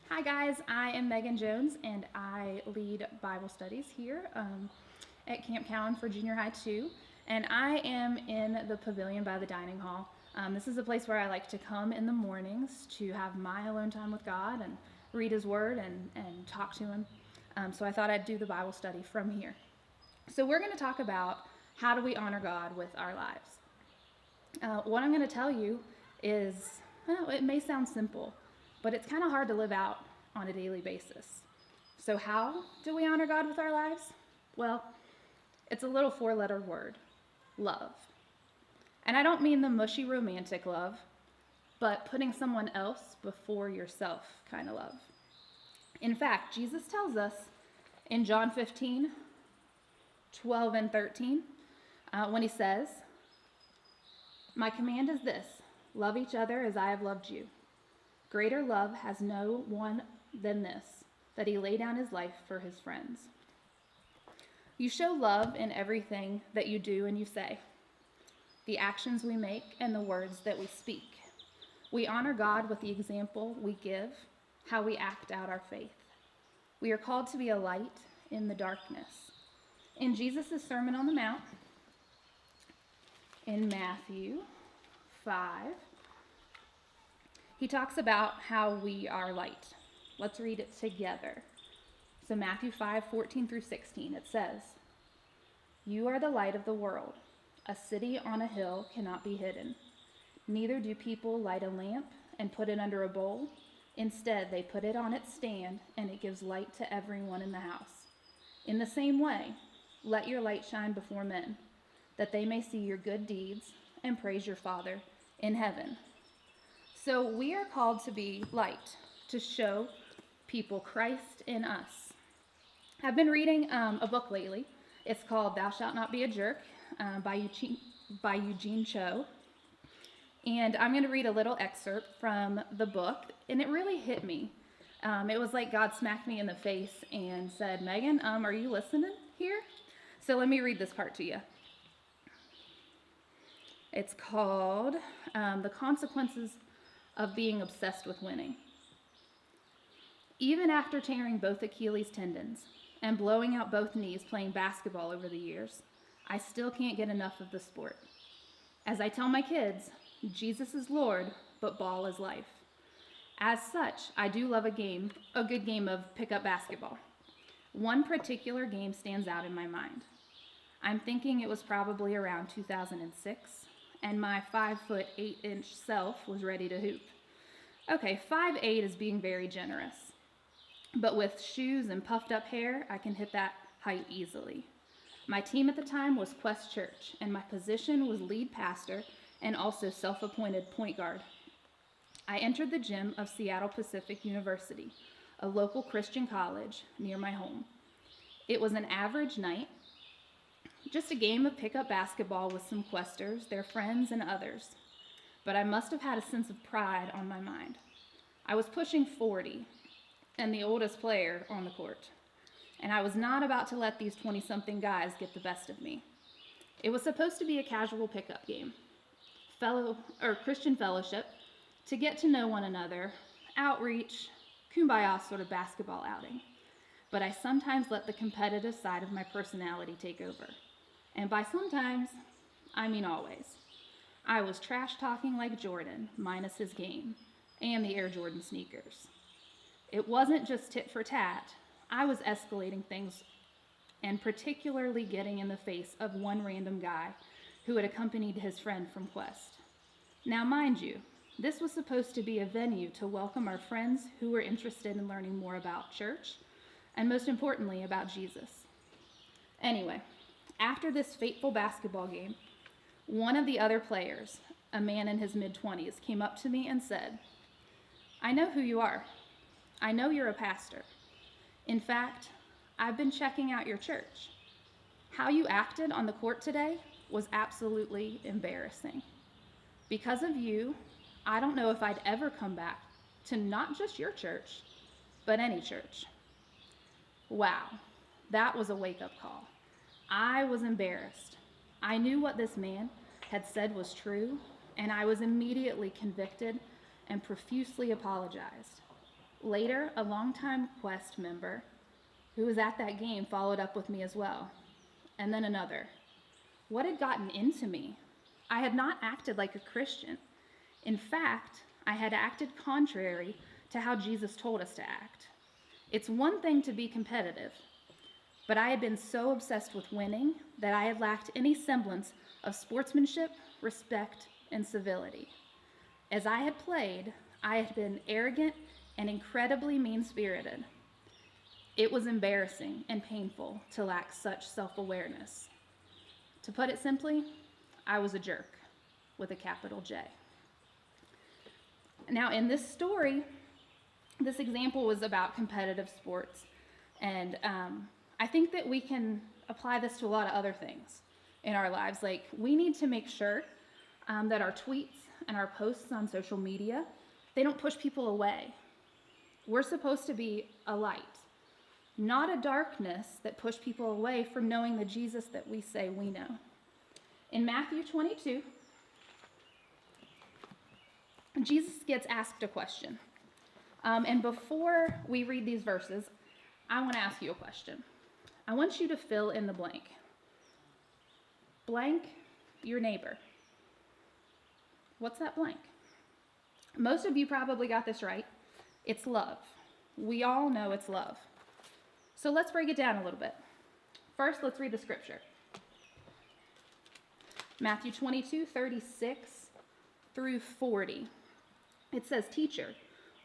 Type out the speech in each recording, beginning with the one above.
Hi guys, I am Megan Jones and I lead Bible studies here at Camp Cowan for Junior High 2. And I am in the pavilion by the dining hall. This is a place where I like to come in the mornings to have my alone time with God and read His Word and talk to Him. So I thought I'd do the Bible study from here. So we're going to talk about how do we honor God with our lives. What I'm going to tell you is, well, it may sound simple, but it's kind of hard to live out on a daily basis. So how do we honor God with our lives? Well, it's a little four-letter word, love. And I don't mean the mushy romantic love, but putting someone else before yourself kind of love. In fact, Jesus tells us in John 15:12 and 13, when he says, "My command is this, love each other as I have loved you. Greater love has no one than this, that he lay down his life for his friends." You show love in everything that you do and you say, the actions we make and the words that we speak. We honor God with the example we give, how we act out our faith. We are called to be a light in the darkness. In Jesus' Sermon on the Mount, in Matthew 5, he talks about how we are light. Let's read it together. So Matthew 5:14 through 16, it says, "You are the light of the world. A city on a hill cannot be hidden. Neither do people light a lamp and put it under a bowl. Instead, they put it on its stand, and it gives light to everyone in the house. In the same way, let your light shine before men, that they may see your good deeds and praise your Father in heaven." So we are called to be light, to show people Christ in us. I've been reading a book lately. It's called Thou Shalt Not Be a Jerk by Eugene Cho. And I'm going to read a little excerpt from the book, and it really hit me. It was like God smacked me in the face and said, "Megan, are you listening here?" So let me read this part to you. It's called The Consequences of Being Obsessed with Winning. "Even after tearing both Achilles tendons and blowing out both knees playing basketball over the years, I still can't get enough of the sport. As I tell my kids, Jesus is Lord, but ball is life. As such, I do love a good game of pickup basketball. One particular game stands out in my mind. I'm thinking it was probably around 2006, and my 5'8" self was ready to hoop. Okay, 5'8" is being very generous, but with shoes and puffed up hair, I can hit that height easily. My team at the time was Quest Church, and my position was lead pastor and also self-appointed point guard. I entered the gym of Seattle Pacific University, a local Christian college near my home. It was an average night, just a game of pickup basketball with some Questers, their friends, and others. But I must have had a sense of pride on my mind. I was pushing 40 and the oldest player on the court, and I was not about to let these 20-something guys get the best of me. It was supposed to be a casual pickup game, Christian fellowship, to get to know one another, outreach, kumbaya sort of basketball outing. But I sometimes let the competitive side of my personality take over. And by sometimes, I mean always. I was trash talking like Jordan, minus his game, and the Air Jordan sneakers. It wasn't just tit for tat. I was escalating things and particularly getting in the face of one random guy who had accompanied his friend from Quest. Now, mind you, this was supposed to be a venue to welcome our friends who were interested in learning more about church, and most importantly, about Jesus. Anyway, after this fateful basketball game, one of the other players, a man in his mid-20s, came up to me and said, "I know who you are. I know you're a pastor. In fact, I've been checking out your church. How you acted on the court today was absolutely embarrassing. Because of you, I don't know if I'd ever come back to not just your church, but any church." Wow, that was a wake-up call. I was embarrassed. I knew what this man had said was true, and I was immediately convicted and profusely apologized. Later, a longtime Quest member who was at that game followed up with me as well, and then another. What had gotten into me? I had not acted like a Christian. In fact, I had acted contrary to how Jesus told us to act. It's one thing to be competitive, but I had been so obsessed with winning that I had lacked any semblance of sportsmanship, respect, and civility. As I had played, I had been arrogant and incredibly mean-spirited. It was embarrassing and painful to lack such self-awareness. To put it simply, I was a jerk with a capital J. Now, in this story, this example was about competitive sports, and I think that we can apply this to a lot of other things in our lives. Like, we need to make sure that our tweets and our posts on social media, they don't push people away. We're supposed to be a light, not a darkness that push people away from knowing the Jesus that we say we know. In Matthew 22, Jesus gets asked a question. And before we read these verses, I want to ask you a question. I want you to fill in the blank. Blank your neighbor. What's that blank? Most of you probably got this right. It's love. We all know it's love. So let's break it down a little bit. First, let's read the scripture. Matthew 22:36 through 40. It says, "Teacher,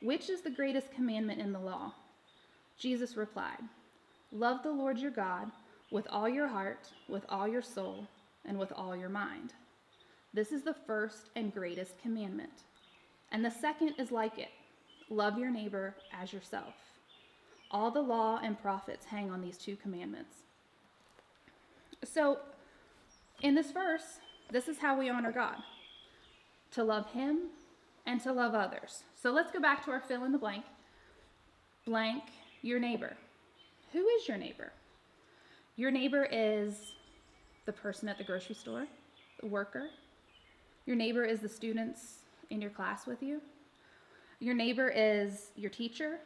which is the greatest commandment in the law?" Jesus replied, "Love the Lord your God with all your heart, with all your soul, and with all your mind. This is the first and greatest commandment. And the second is like it. Love your neighbor as yourself. All the law and prophets hang on these two commandments." So, in this verse, this is how we honor God. To love him and to love others. So let's go back to our fill in the blank. Blank your neighbor. Who is your neighbor? Your neighbor is the person at the grocery store, the worker. Your neighbor is the students in your class with you. Your neighbor is your teacher,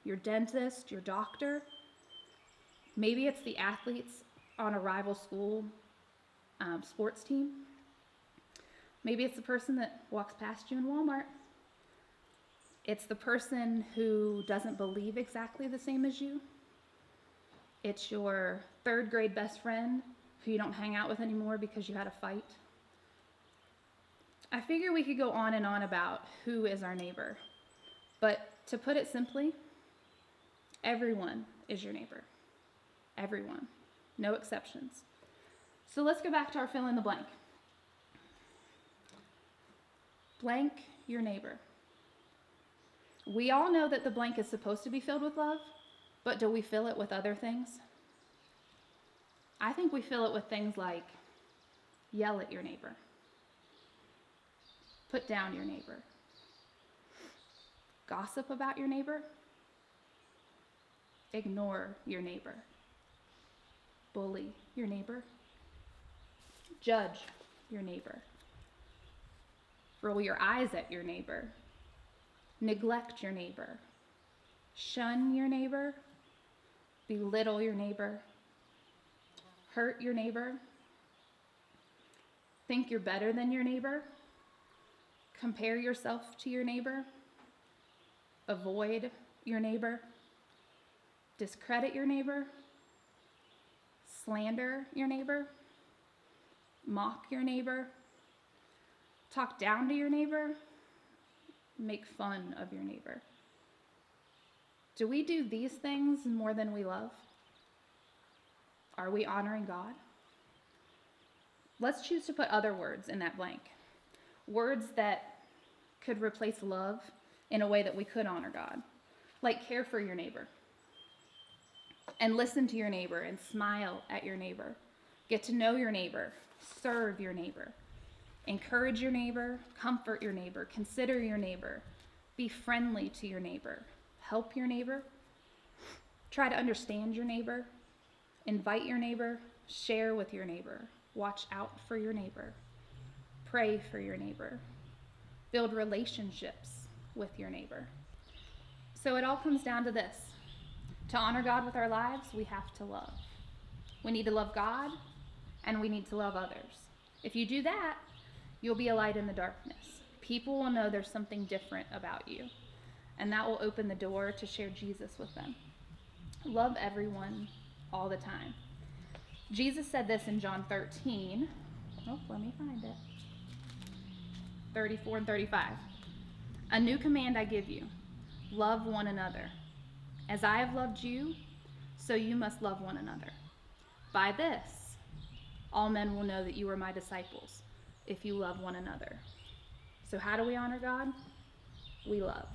your dentist, your doctor. Maybe it's the athletes on a rival school sports team. Maybe it's the person that walks past you in Walmart. It's the person who doesn't believe exactly the same as you. It's your third grade best friend who you don't hang out with anymore because you had a fight. I figure we could go on and on about who is our neighbor. But to put it simply, everyone is your neighbor. Everyone. No exceptions. So let's go back to our fill in the blank. Blank your neighbor. We all know that the blank is supposed to be filled with love, but do we fill it with other things? I think we fill it with things like yell at your neighbor, put down your neighbor, gossip about your neighbor, ignore your neighbor, bully your neighbor, judge your neighbor, roll your eyes at your neighbor, neglect your neighbor, shun your neighbor, belittle your neighbor, hurt your neighbor, think you're better than your neighbor, compare yourself to your neighbor, avoid your neighbor, discredit your neighbor, slander your neighbor, mock your neighbor, talk down to your neighbor, make fun of your neighbor. Do we do these things more than we love? Are we honoring God? Let's choose to put other words in that blank. Words that could replace love in a way that we could honor God. Like care for your neighbor. And listen to your neighbor and smile at your neighbor. Get to know your neighbor. Serve your neighbor. Encourage your neighbor. Comfort your neighbor. Consider your neighbor. Be friendly to your neighbor. Help your neighbor. Try to understand your neighbor. Invite your neighbor. Share with your neighbor. Watch out for your neighbor. Pray for your neighbor. Build relationships with your neighbor. So it all comes down to this. To honor God with our lives, we have to love. We need to love God, and we need to love others. If you do that, you'll be a light in the darkness. People will know there's something different about you, and that will open the door to share Jesus with them. Love everyone all the time. Jesus said this in John 13. Oh, let me find it. 34 and 35. A new command I give you. Love one another. As I have loved you, so you must love one another. By this, all men will know that you are my disciples, if you love one another. So how do we honor God? We love.